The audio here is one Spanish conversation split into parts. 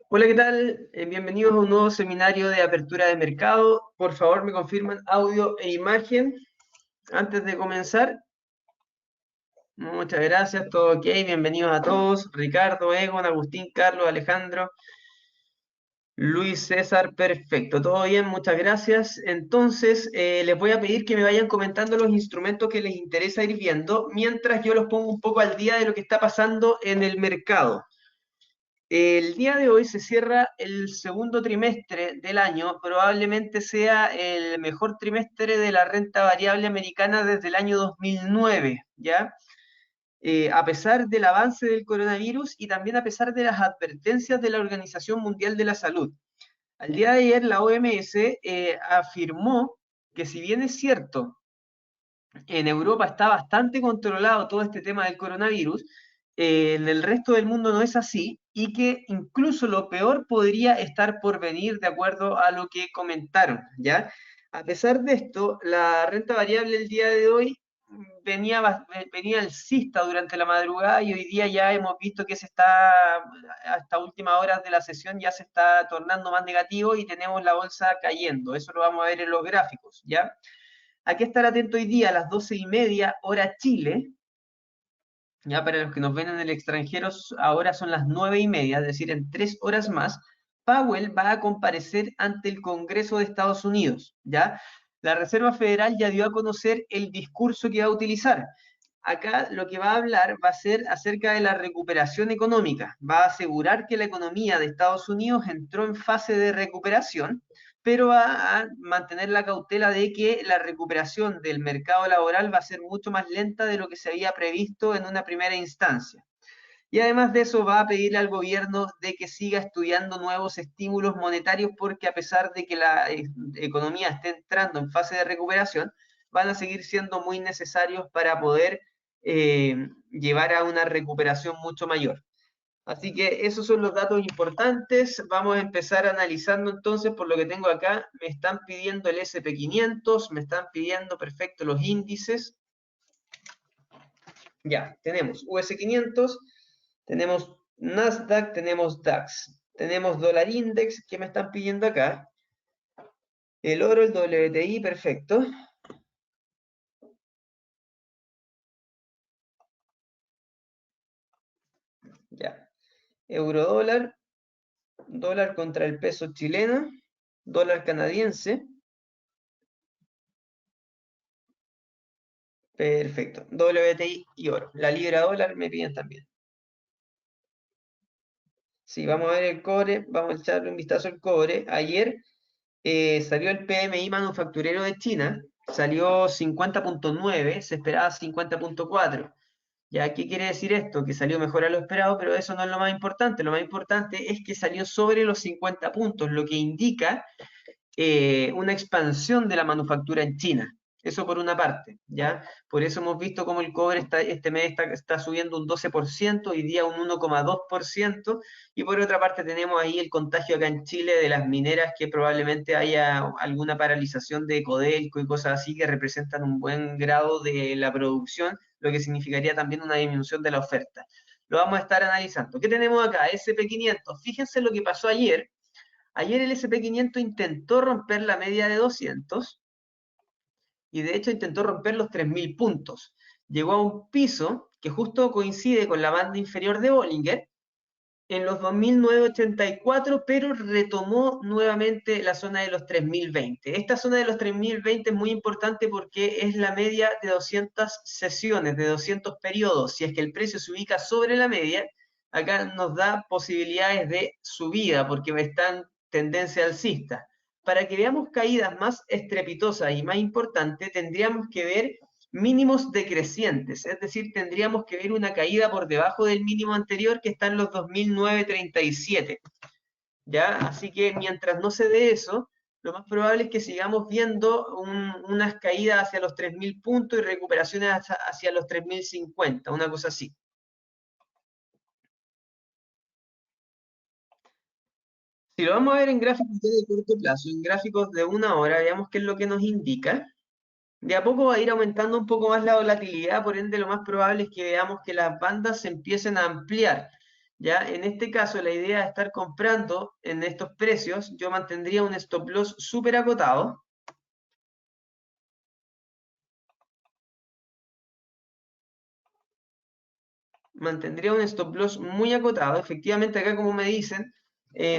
Hola, ¿qué tal? Bienvenidos a un nuevo seminario de apertura de mercado. Por favor, me confirman audio e imagen antes de comenzar. Muchas gracias, todo ok. Bienvenidos a todos. Ricardo, Egon, Agustín, Carlos, Alejandro, Luis, César, perfecto. Todo bien, muchas gracias. Entonces, les voy a pedir que me vayan comentando los instrumentos que les interesa ir viendo, mientras yo los pongo un poco al día de lo que está pasando en el mercado. El día de hoy se cierra el segundo trimestre del año, probablemente sea el mejor trimestre de la renta variable americana desde el año 2009, ¿ya? A pesar del avance del coronavirus y también a pesar de las advertencias de la Organización Mundial de la Salud. Al día de ayer la OMS afirmó que si bien es cierto, en Europa está bastante controlado todo este tema del coronavirus, en el resto del mundo no es así y que incluso lo peor podría estar por venir de acuerdo a lo que comentaron, ¿ya? A pesar de esto, la renta variable el día de hoy venía alcista durante la madrugada y hoy día ya hemos visto que hasta últimas horas de la sesión ya se está tornando más negativo y tenemos la bolsa cayendo. Eso lo vamos a ver en los gráficos, ¿ya? Hay que estar atento hoy día a las 12:30 hora Chile. Ya para los que nos ven en el extranjero, ahora son las 9:30, es decir, en 3 horas más, Powell va a comparecer ante el Congreso de Estados Unidos. ¿Ya? La Reserva Federal ya dio a conocer el discurso que va a utilizar. Acá lo que va a hablar va a ser acerca de la recuperación económica. Va a asegurar que la economía de Estados Unidos entró en fase de recuperación, pero va a mantener la cautela de que la recuperación del mercado laboral va a ser mucho más lenta de lo que se había previsto en una primera instancia. Y además de eso va a pedirle al gobierno de que siga estudiando nuevos estímulos monetarios porque a pesar de que la economía esté entrando en fase de recuperación, van a seguir siendo muy necesarios para poder llevar a una recuperación mucho mayor. Así que esos son los datos importantes. Vamos a empezar analizando entonces por lo que tengo acá. Me están pidiendo el SP500, me están pidiendo perfecto los índices. Ya, tenemos US 500, tenemos Nasdaq, tenemos DAX, tenemos dólar index que me están pidiendo acá. El oro, el WTI, perfecto. Ya. Euro dólar, dólar contra el peso chileno, dólar canadiense. Perfecto. WTI y oro. La libra dólar me piden también. Sí, vamos a ver el cobre, vamos a echarle un vistazo al cobre. Ayer salió el PMI manufacturero de China, salió 50,9, se esperaba 50,4. ¿Ya qué quiere decir esto? Que salió mejor a lo esperado, pero eso no es lo más importante. Lo más importante es que salió sobre los 50 puntos, lo que indica una expansión de la manufactura en China. Eso por una parte, ¿ya? Por eso hemos visto cómo el cobre este mes está subiendo un 12%, hoy día un 1,2%, y por otra parte tenemos ahí el contagio acá en Chile de las mineras, que probablemente haya alguna paralización de Codelco y cosas así que representan un buen grado de la producción, lo que significaría también una disminución de la oferta. Lo vamos a estar analizando. ¿Qué tenemos acá? SP500. Fíjense lo que pasó ayer. Ayer el SP500 intentó romper la media de 200 y de hecho intentó romper los 3.000 puntos. Llegó a un piso que justo coincide con la banda inferior de Bollinger en los 2.984, pero retomó nuevamente la zona de los 3.020. Esta zona de los 3.020 es muy importante porque es la media de 200 sesiones, de 200 periodos. Si es que el precio se ubica sobre la media, acá nos da posibilidades de subida porque está en tendencia alcista. Para que veamos caídas más estrepitosas y más importantes, tendríamos que ver mínimos decrecientes, es decir, tendríamos que ver una caída por debajo del mínimo anterior que está en los 2.937, ¿ya? Así que mientras no se dé eso, lo más probable es que sigamos viendo unas caídas hacia los 3.000 puntos y recuperaciones hacia los 3.050, una cosa así. Si lo vamos a ver en gráficos ya de corto plazo, en gráficos de 1 hora, veamos qué es lo que nos indica. De a poco va a ir aumentando un poco más la volatilidad, por ende lo más probable es que veamos que las bandas se empiecen a ampliar. Ya, en este caso, la idea de estar comprando en estos precios, yo mantendría un stop loss súper acotado. Mantendría un stop loss muy acotado. Efectivamente, acá, como me dicen,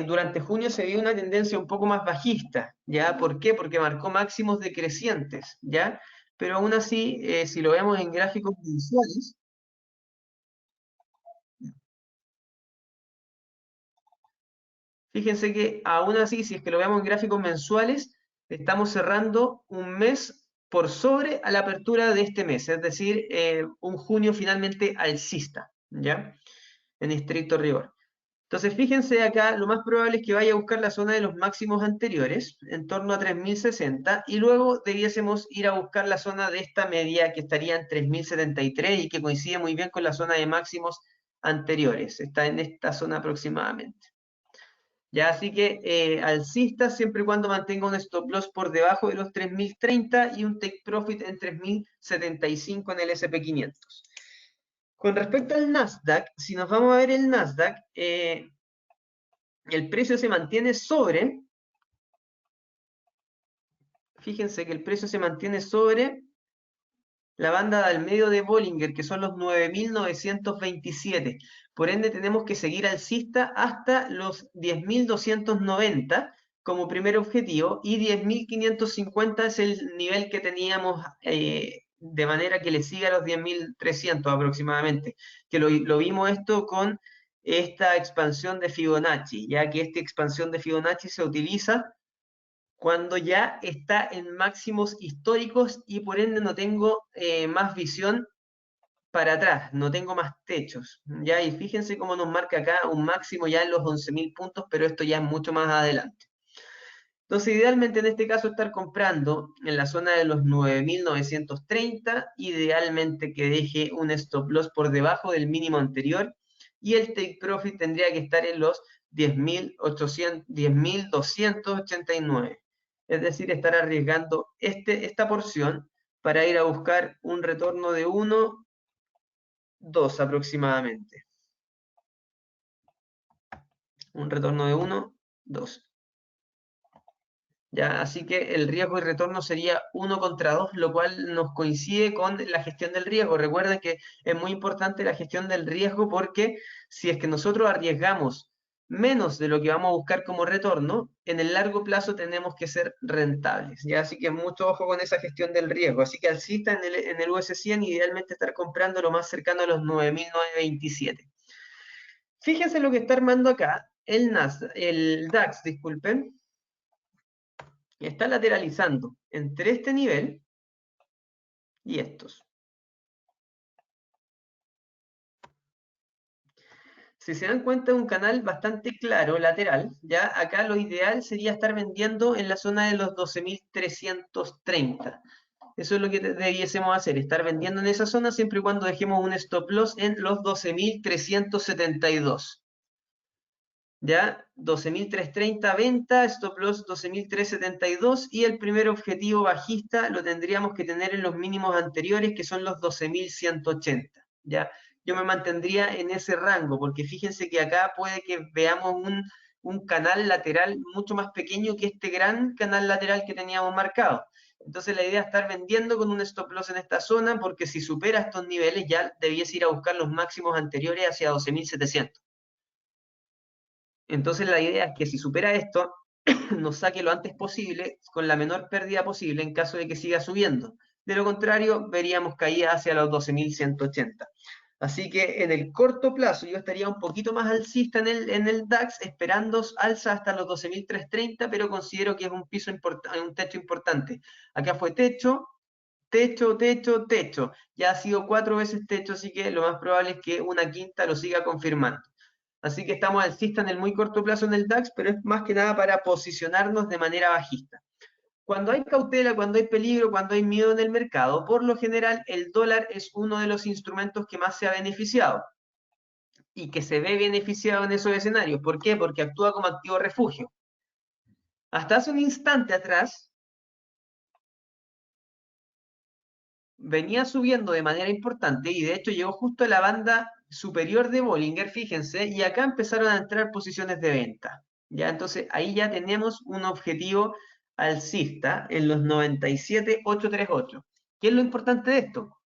durante junio se vio una tendencia un poco más bajista, ¿ya? ¿Por qué? Porque marcó máximos decrecientes, ¿ya? Pero aún así, si lo vemos en gráficos mensuales, fíjense que aún así, si es que lo vemos en gráficos mensuales, estamos cerrando un mes por sobre a la apertura de este mes, es decir, un junio finalmente alcista, ¿ya? En estricto rigor. Entonces, fíjense acá, lo más probable es que vaya a buscar la zona de los máximos anteriores, en torno a 3060, y luego debiésemos ir a buscar la zona de esta media que estaría en 3073 y que coincide muy bien con la zona de máximos anteriores. Está en esta zona aproximadamente. Ya, así que alcista siempre y cuando mantenga un stop loss por debajo de los 3030 y un take profit en 3075 en el SP500. Con respecto al Nasdaq, si nos vamos a ver el Nasdaq, el precio se mantiene sobre, fíjense que el precio se mantiene sobre la banda al medio de Bollinger, que son los 9.927. Por ende, tenemos que seguir alcista hasta los 10.290 como primer objetivo y 10.550 es el nivel que teníamos de manera que le siga a los 10.300 aproximadamente, que lo vimos esto con esta expansión de Fibonacci, ya que esta expansión de Fibonacci se utiliza cuando ya está en máximos históricos y por ende no tengo más visión para atrás, no tengo más techos. ¿Ya? Y fíjense cómo nos marca acá un máximo ya en los 11.000 puntos, pero esto ya es mucho más adelante. Entonces, idealmente en este caso estar comprando en la zona de los 9.930, idealmente que deje un stop loss por debajo del mínimo anterior y el take profit tendría que estar en los 10.289. Es decir, estar arriesgando esta porción para ir a buscar un retorno de 1, 2 aproximadamente. Un retorno de 1, 2. ¿Ya? Así que el riesgo y retorno sería 1 contra 2, lo cual nos coincide con la gestión del riesgo. Recuerden que es muy importante la gestión del riesgo porque si es que nosotros arriesgamos menos de lo que vamos a buscar como retorno, en el largo plazo tenemos que ser rentables. ¿Ya? Así que mucho ojo con esa gestión del riesgo. Así que alcista en el US 100, idealmente estar comprando lo más cercano a los 9.927. Fíjense lo que está armando acá el DAX, disculpen. Está lateralizando entre este nivel y estos. Si se dan cuenta, es un canal bastante claro, lateral. Ya acá lo ideal sería estar vendiendo en la zona de los 12.330. Eso es lo que debiésemos hacer, estar vendiendo en esa zona siempre y cuando dejemos un stop loss en los 12.372. ¿Ya? 12.330 venta, stop loss 12.372 y el primer objetivo bajista lo tendríamos que tener en los mínimos anteriores que son los 12.180. ¿Ya? Yo me mantendría en ese rango porque fíjense que acá puede que veamos un canal lateral mucho más pequeño que este gran canal lateral que teníamos marcado. Entonces la idea es estar vendiendo con un stop loss en esta zona porque si supera estos niveles ya debiese ir a buscar los máximos anteriores hacia 12.700. Entonces la idea es que si supera esto, nos saque lo antes posible, con la menor pérdida posible en caso de que siga subiendo. De lo contrario, veríamos caída hacia los 12.180. Así que en el corto plazo yo estaría un poquito más alcista en el DAX, esperando alza hasta los 12.330, pero considero que es un piso un techo importante. Acá fue techo, techo, techo, techo. Ya ha sido 4 veces techo, así que lo más probable es que una quinta lo siga confirmando. Así que estamos alcistas en el muy corto plazo en el DAX, pero es más que nada para posicionarnos de manera bajista. Cuando hay cautela, cuando hay peligro, cuando hay miedo en el mercado, por lo general el dólar es uno de los instrumentos que más se ha beneficiado y que se ve beneficiado en esos escenarios. ¿Por qué? Porque actúa como activo refugio. Hasta hace un instante atrás venía subiendo de manera importante y de hecho llegó justo a la banda superior de Bollinger, fíjense, y acá empezaron a entrar posiciones de venta. ¿Ya? Entonces ahí ya tenemos un objetivo alcista en los 97,838. ¿Qué es lo importante de esto?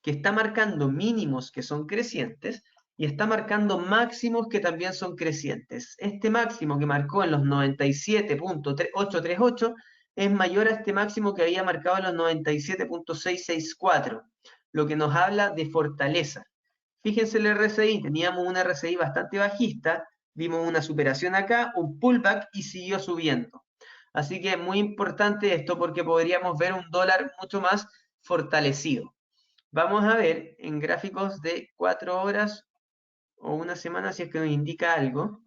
Que está marcando mínimos que son crecientes y está marcando máximos que también son crecientes. Este máximo que marcó en los 97,838 es mayor a este máximo que había marcado en los 97,664, lo que nos habla de fortaleza. Fíjense el RSI, teníamos un RSI bastante bajista, vimos una superación acá, un pullback y siguió subiendo. Así que es muy importante esto porque podríamos ver un dólar mucho más fortalecido. Vamos a ver en gráficos de 4 horas o una semana si es que nos indica algo.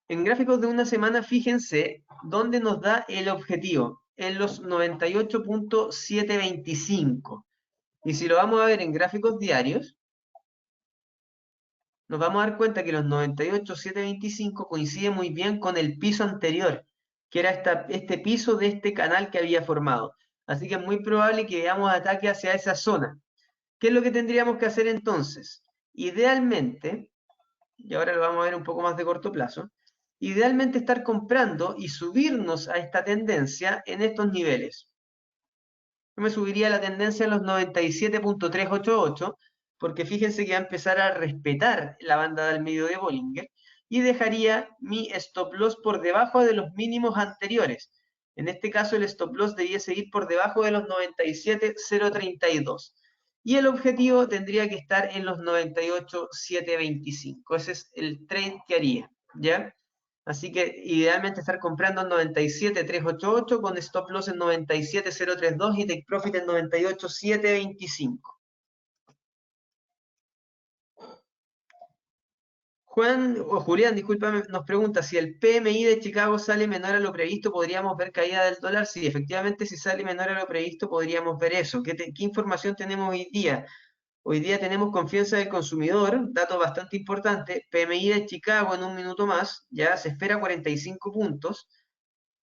En gráficos de una semana, fíjense dónde nos da el objetivo, en los 98,725. Y si lo vamos a ver en gráficos diarios, nos vamos a dar cuenta que los 98,725 coincide muy bien con el piso anterior, que era este piso de este canal que había formado. Así que es muy probable que veamos ataque hacia esa zona. ¿Qué es lo que tendríamos que hacer entonces? Idealmente, y ahora lo vamos a ver un poco más de corto plazo, idealmente estar comprando y subirnos a esta tendencia en estos niveles. Yo me subiría a la tendencia en los 97,388, porque fíjense que va a empezar a respetar la banda del medio de Bollinger, y dejaría mi stop loss por debajo de los mínimos anteriores. En este caso el stop loss debiese ir por debajo de los 97,032. Y el objetivo tendría que estar en los 98,725. Ese es el trade que haría, ¿ya? Así que idealmente estar comprando en 97,388 con stop loss en 97,032 y take profit en 98,725. Julián, discúlpame, nos pregunta si el PMI de Chicago sale menor a lo previsto, ¿podríamos ver caída del dólar? Sí, efectivamente, si sale menor a lo previsto, podríamos ver eso. ¿Qué información tenemos hoy día? Hoy día tenemos confianza del consumidor, dato bastante importante. PMI de Chicago en un minuto más, ya se espera 45 puntos.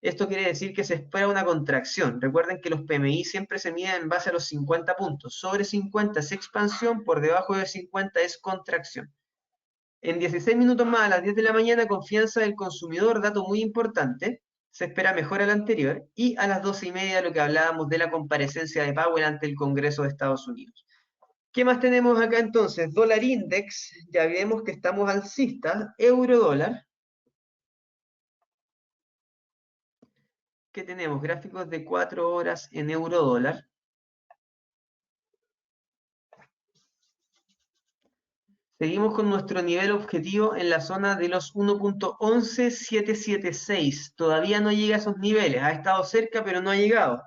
Esto quiere decir que se espera una contracción. Recuerden que los PMI siempre se miden en base a los 50 puntos. Sobre 50 es expansión, por debajo de 50 es contracción. En 16 minutos más, a las 10 de la mañana, confianza del consumidor, dato muy importante. Se espera mejor al anterior. Y a las 12:30, lo que hablábamos de la comparecencia de Powell ante el Congreso de Estados Unidos. ¿Qué más tenemos acá entonces? Dólar index, ya vemos que estamos alcistas. Euro dólar. ¿Qué tenemos? Gráficos de 4 horas en euro dólar. Seguimos con nuestro nivel objetivo en la zona de los 1,11776. Todavía no llega a esos niveles. Ha estado cerca, pero no ha llegado.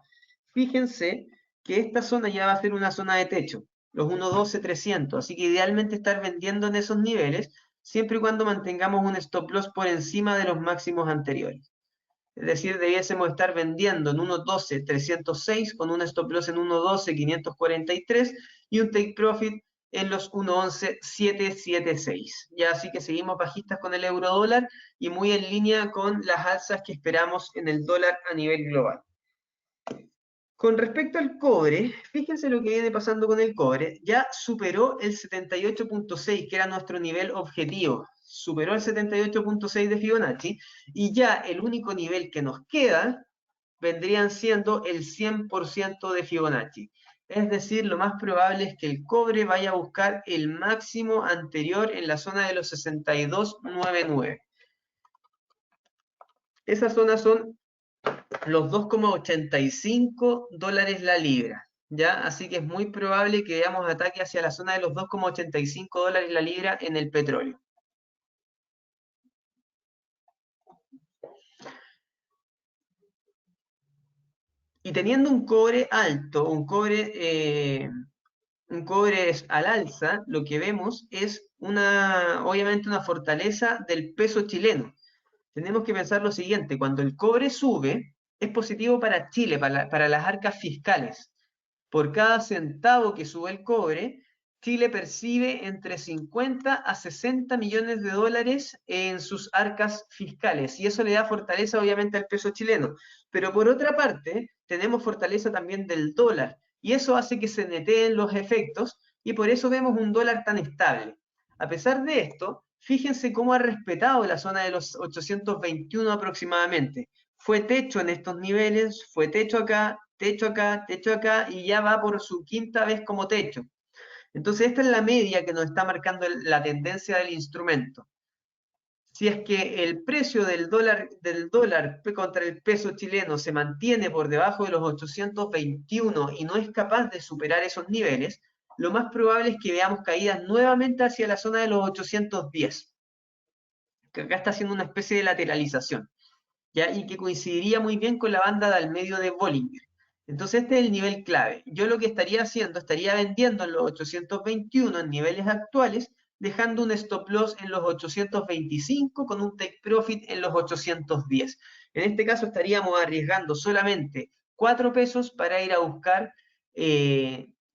Fíjense que esta zona ya va a ser una zona de techo, los 1,12300. Así que idealmente estar vendiendo en esos niveles, siempre y cuando mantengamos un stop loss por encima de los máximos anteriores. Es decir, debiésemos estar vendiendo en 1,12,306 con un stop loss en 1,12,543 y un take profit en los 1,11,776. Ya, así que seguimos bajistas con el euro dólar y muy en línea con las alzas que esperamos en el dólar a nivel global. Con respecto al cobre, fíjense lo que viene pasando con el cobre. Ya superó el 78,6, que era nuestro nivel objetivo. Superó el 78,6 de Fibonacci y ya el único nivel que nos queda vendrían siendo el 100% de Fibonacci. Es decir, lo más probable es que el cobre vaya a buscar el máximo anterior en la zona de los 62,99. Esas zonas son los 2,85 dólares la libra, ¿ya? Así que es muy probable que veamos ataque hacia la zona de los 2,85 dólares la libra en el petróleo. Y teniendo un cobre alto, un cobre al alza, lo que vemos es obviamente una fortaleza del peso chileno. Tenemos que pensar lo siguiente, cuando el cobre sube, es positivo para Chile, para las arcas fiscales. Por cada centavo que sube el cobre, Chile percibe entre 50 a 60 millones de dólares en sus arcas fiscales, y eso le da fortaleza obviamente al peso chileno. Pero por otra parte, tenemos fortaleza también del dólar, y eso hace que se neteen los efectos, y por eso vemos un dólar tan estable. A pesar de esto, fíjense cómo ha respetado la zona de los 821 aproximadamente. Fue techo en estos niveles, fue techo acá, techo acá, techo acá, y ya va por su quinta vez como techo. Entonces esta es la media que nos está marcando la tendencia del instrumento. Si es que el precio del dólar contra el peso chileno se mantiene por debajo de los 821 y no es capaz de superar esos niveles, lo más probable es que veamos caídas nuevamente hacia la zona de los 810, que acá está haciendo una especie de lateralización, ¿ya? Y que coincidiría muy bien con la banda del medio de Bollinger. Entonces este es el nivel clave. Yo lo que estaría haciendo, estaría vendiendo en los 821 en niveles actuales, dejando un stop loss en los 825 con un take profit en los 810. En este caso estaríamos arriesgando solamente 4 pesos para ir a buscar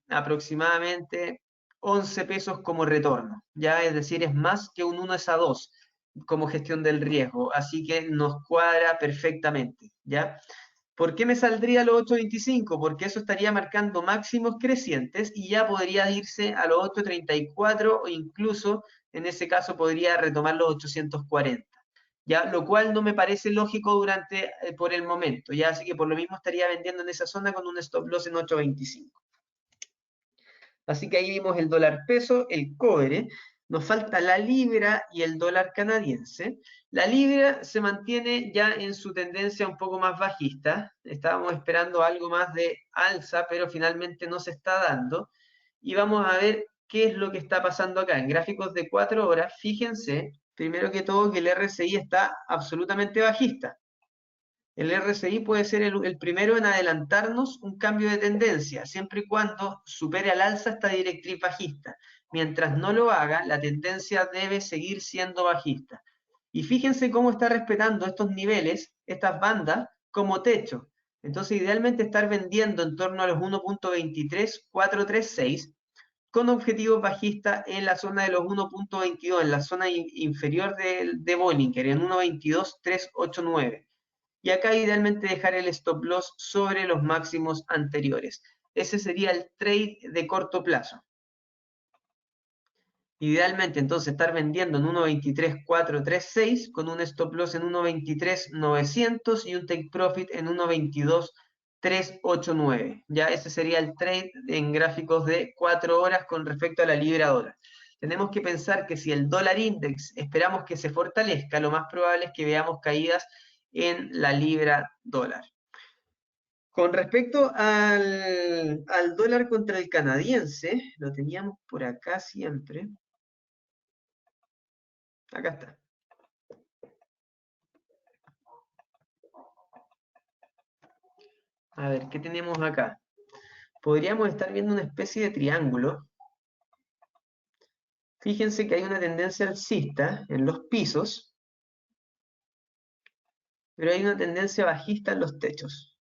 aproximadamente 11 pesos como retorno. Ya, es decir, es más que un 1:2 como gestión del riesgo, así que nos cuadra perfectamente, ¿ya? ¿Por qué me saldría los 8.25? Porque eso estaría marcando máximos crecientes y ya podría irse a los 8.34 o incluso en ese caso podría retomar los 840. ¿Ya? Lo cual no me parece lógico por el momento, ¿ya? Así que por lo mismo estaría vendiendo en esa zona con un stop loss en 8.25. Así que ahí vimos el dólar peso, el cobre. Nos falta la libra y el dólar canadiense. La libra se mantiene ya en su tendencia un poco más bajista. Estábamos esperando algo más de alza, pero finalmente no se está dando. Y vamos a ver qué es lo que está pasando acá. En gráficos de 4 horas, fíjense, primero que todo, que el RSI está absolutamente bajista. El RSI puede ser el primero en adelantarnos un cambio de tendencia, siempre y cuando supere al alza esta directriz bajista. Mientras no lo haga, la tendencia debe seguir siendo bajista. Y fíjense cómo está respetando estos niveles, estas bandas, como techo. Entonces, idealmente estar vendiendo en torno a los 1.23436 con objetivos bajistas en la zona de los 1.22, en la zona inferior de Bollinger, en 1.22389. Y acá idealmente dejar el stop loss sobre los máximos anteriores. Ese sería el trade de corto plazo. Idealmente entonces estar vendiendo en 1.23436 con un stop loss en 1.23900 y un take profit en 1.22389. Ya ese sería el trade en gráficos de 4 horas con respecto a la libra dólar. Tenemos que pensar que si el dólar index esperamos que se fortalezca, lo más probable es que veamos caídas en la libra dólar. Con respecto al dólar contra el canadiense, lo teníamos por acá siempre. Acá está. A ver, ¿qué tenemos acá? Podríamos estar viendo una especie de triángulo. Fíjense que hay una tendencia alcista en los pisos, pero hay una tendencia bajista en los techos.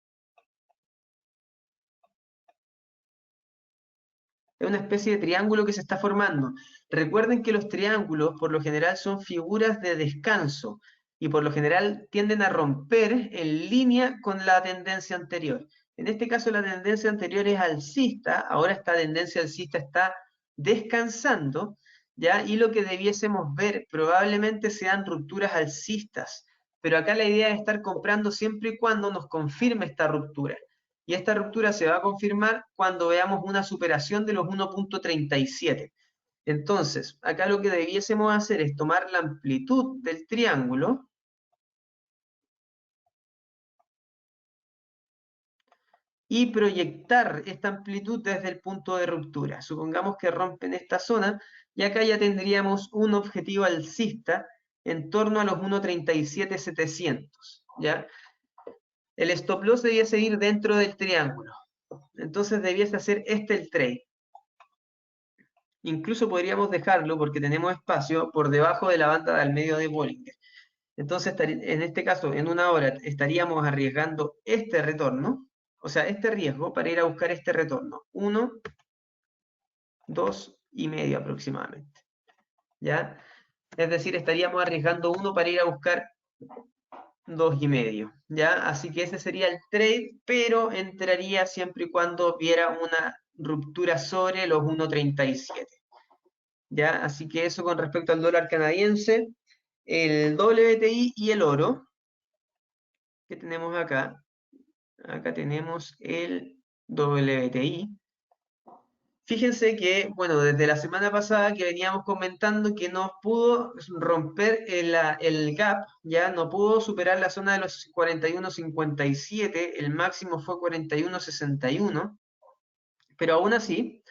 Es una especie de triángulo que se está formando. Recuerden que los triángulos por lo general son figuras de descanso y por lo general tienden a romper en línea con la tendencia anterior. En este caso la tendencia anterior es alcista, ahora esta tendencia alcista está descansando, ¿ya? Y lo que debiésemos ver probablemente sean rupturas alcistas, pero acá la idea es estar comprando siempre y cuando nos confirme esta ruptura. Y esta ruptura se va a confirmar cuando veamos una superación de los 1.37. Entonces, acá lo que debiésemos hacer es tomar la amplitud del triángulo y proyectar esta amplitud desde el punto de ruptura. Supongamos que rompen esta zona y acá ya tendríamos un objetivo alcista en torno a los 1.37.700, ¿ya? El stop loss debiese ir dentro del triángulo. Entonces debiese hacer el trade. Incluso podríamos dejarlo, porque tenemos espacio, por debajo de la banda del medio de Bollinger. Entonces, en este caso, en una hora estaríamos arriesgando este retorno, o sea, este riesgo para ir a buscar este retorno. 1, 2,5 aproximadamente. ¿Ya? Es decir, estaríamos arriesgando 1 para ir a buscar 2,5. ¿Ya? Así que ese sería el trade, pero entraría siempre y cuando viera una ruptura sobre los 1.37. ¿Ya? Así que eso con respecto al dólar canadiense, el WTI y el oro, que tenemos acá. Acá tenemos el WTI. Fíjense que, bueno, desde la semana pasada que veníamos comentando que no pudo romper el gap, ya no pudo superar la zona de los 41.57, el máximo fue 41.61, pero aún así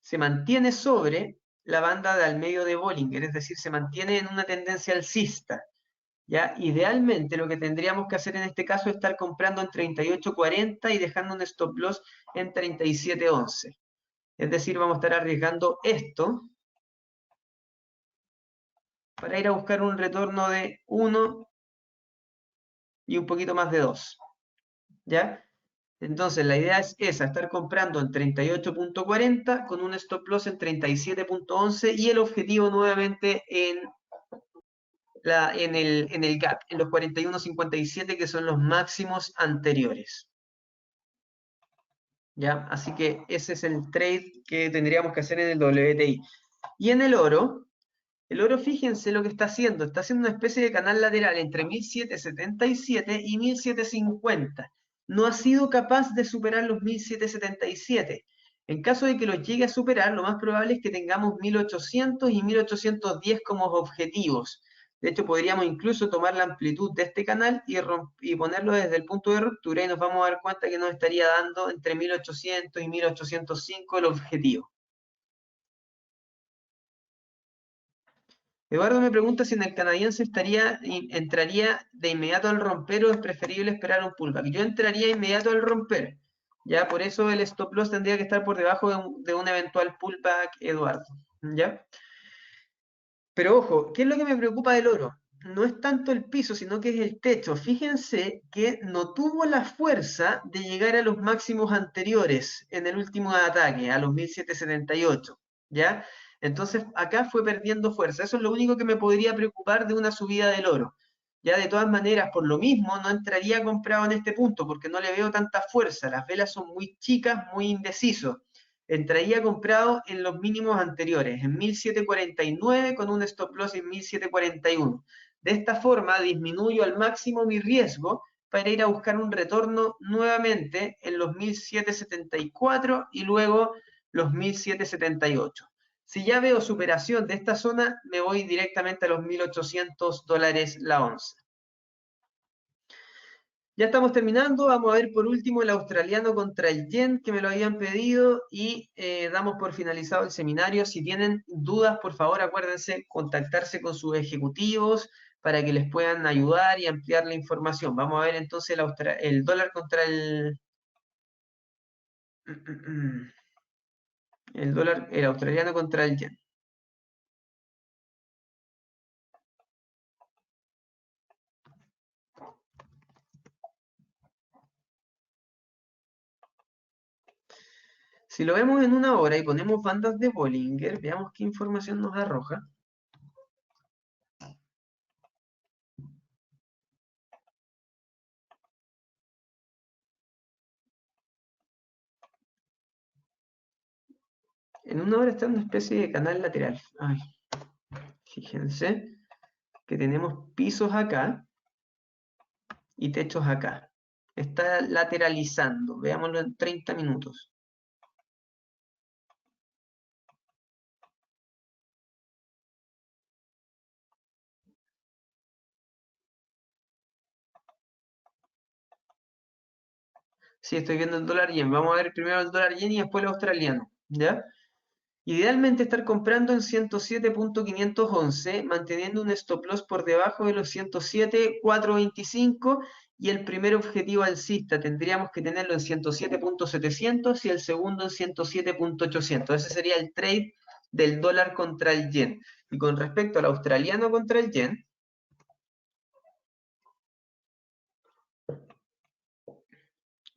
se mantiene sobre la banda de al medio de Bollinger, es decir, se mantiene en una tendencia alcista. ¿Ya? Idealmente lo que tendríamos que hacer en este caso es estar comprando en 38.40 y dejando un stop loss en 37.11. Es decir, vamos a estar arriesgando esto para ir a buscar un retorno de 1 y un poquito más de 2. ¿Ya? Entonces la idea es esa, estar comprando en 38.40 con un stop loss en 37.11 y el objetivo nuevamente en el gap, en los 41.57 que son los máximos anteriores. ¿Ya? Así que ese es el trade que tendríamos que hacer en el WTI. Y en el oro, fíjense lo que está haciendo una especie de canal lateral entre 1777 y 1750. No ha sido capaz de superar los 1777. En caso de que los llegue a superar, lo más probable es que tengamos 1800 y 1810 como objetivos. De hecho, podríamos incluso tomar la amplitud de este canal y ponerlo desde el punto de ruptura y nos vamos a dar cuenta que nos estaría dando entre 1800 y 1805 el objetivo. Eduardo me pregunta si en el canadiense entraría de inmediato al romper o es preferible esperar un pullback. Yo entraría inmediato al romper. Ya, por eso el stop loss tendría que estar por debajo de un eventual pullback, Eduardo. ¿Ya? Pero ojo, ¿qué es lo que me preocupa del oro? No es tanto el piso, sino que es el techo. Fíjense que no tuvo la fuerza de llegar a los máximos anteriores en el último ataque, a los 1778. ¿Ya? Entonces acá fue perdiendo fuerza. Eso es lo único que me podría preocupar de una subida del oro. Ya de todas maneras, por lo mismo, no entraría comprado en este punto porque no le veo tanta fuerza. Las velas son muy chicas, muy indecisos. Entraría comprado en los mínimos anteriores, en 1749 con un stop loss en 1741. De esta forma disminuyo al máximo mi riesgo para ir a buscar un retorno nuevamente en los 1774 y luego los 1778. Si ya veo superación de esta zona, me voy directamente a los $1.800 la onza. Ya estamos terminando, vamos a ver por último el australiano contra el yen, que me lo habían pedido, y damos por finalizado el seminario. Si tienen dudas, por favor, acuérdense contactarse con sus ejecutivos para que les puedan ayudar y ampliar la información. Vamos a ver entonces el dólar contra el australiano contra el yen. Si lo vemos en una hora y ponemos bandas de Bollinger, veamos qué información nos arroja. En una hora está en una especie de canal lateral. Ay, fíjense que tenemos pisos acá y techos acá. Está lateralizando. Veámoslo en 30 minutos. Sí, estoy viendo el dólar yen. Vamos a ver primero el dólar yen y después el australiano. ¿Ya? Idealmente estar comprando en 107.511, manteniendo un stop loss por debajo de los 107.425 y el primer objetivo alcista tendríamos que tenerlo en 107.700 y el segundo en 107.800. Ese sería el trade del dólar contra el yen. Y con respecto al australiano contra el yen,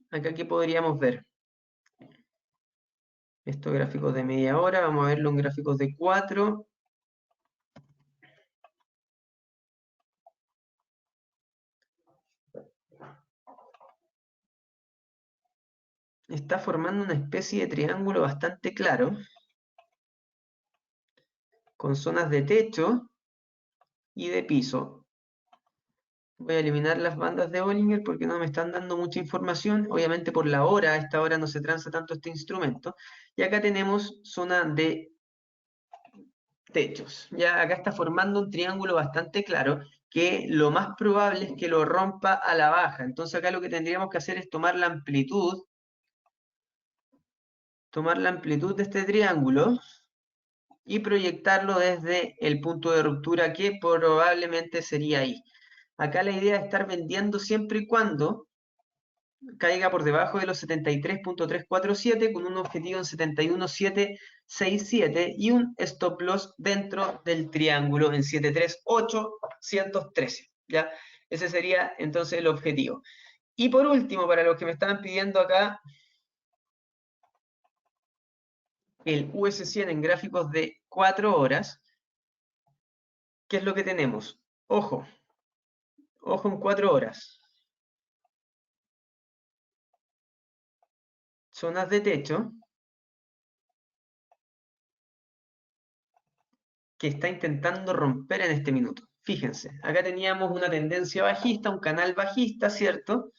acá qué podríamos ver. Estos gráficos de media hora, vamos a verlo en gráficos de 4. está formando una especie de triángulo bastante claro, con zonas de techo y de piso. Voy a eliminar las bandas de Bollinger porque no me están dando mucha información. Obviamente por la hora, a esta hora no se transa tanto este instrumento. Y acá tenemos zona de techos. Ya acá está formando un triángulo bastante claro que lo más probable es que lo rompa a la baja. Entonces acá lo que tendríamos que hacer es tomar la amplitud de este triángulo y proyectarlo desde el punto de ruptura que probablemente sería ahí. Acá la idea es estar vendiendo siempre y cuando caiga por debajo de los 73.347 con un objetivo en 71.767 y un stop loss dentro del triángulo en 73813. ¿Ya? Ese sería entonces el objetivo. Y por último, para los que me estaban pidiendo acá, el US100 en gráficos de 4 horas, ¿qué es lo que tenemos? Ojo en 4 horas. Zonas de techo que está intentando romper en este minuto. Fíjense, acá teníamos una tendencia bajista, un canal bajista, ¿cierto?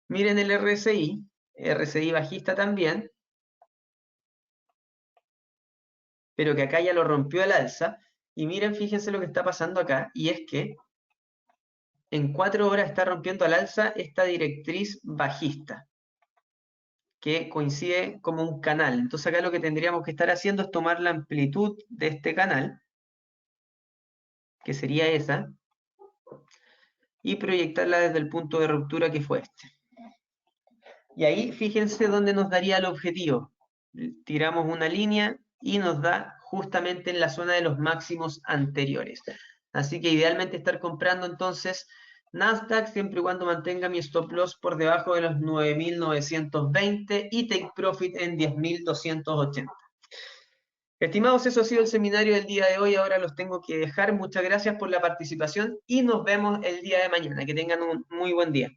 Miren el RSI bajista también, pero que acá ya lo rompió al alza. Y miren, fíjense lo que está pasando acá, y es que en 4 horas está rompiendo al alza esta directriz bajista, que coincide como un canal. Entonces acá lo que tendríamos que estar haciendo es tomar la amplitud de este canal, que sería esa, y proyectarla desde el punto de ruptura que fue este. Y ahí fíjense dónde nos daría el objetivo. Tiramos una línea y nos da justamente en la zona de los máximos anteriores. Así que idealmente estar comprando entonces Nasdaq siempre y cuando mantenga mi stop loss por debajo de los 9.920 y take profit en 10.280. Estimados, eso ha sido el seminario del día de hoy. Ahora los tengo que dejar. Muchas gracias por la participación y nos vemos el día de mañana. Que tengan un muy buen día.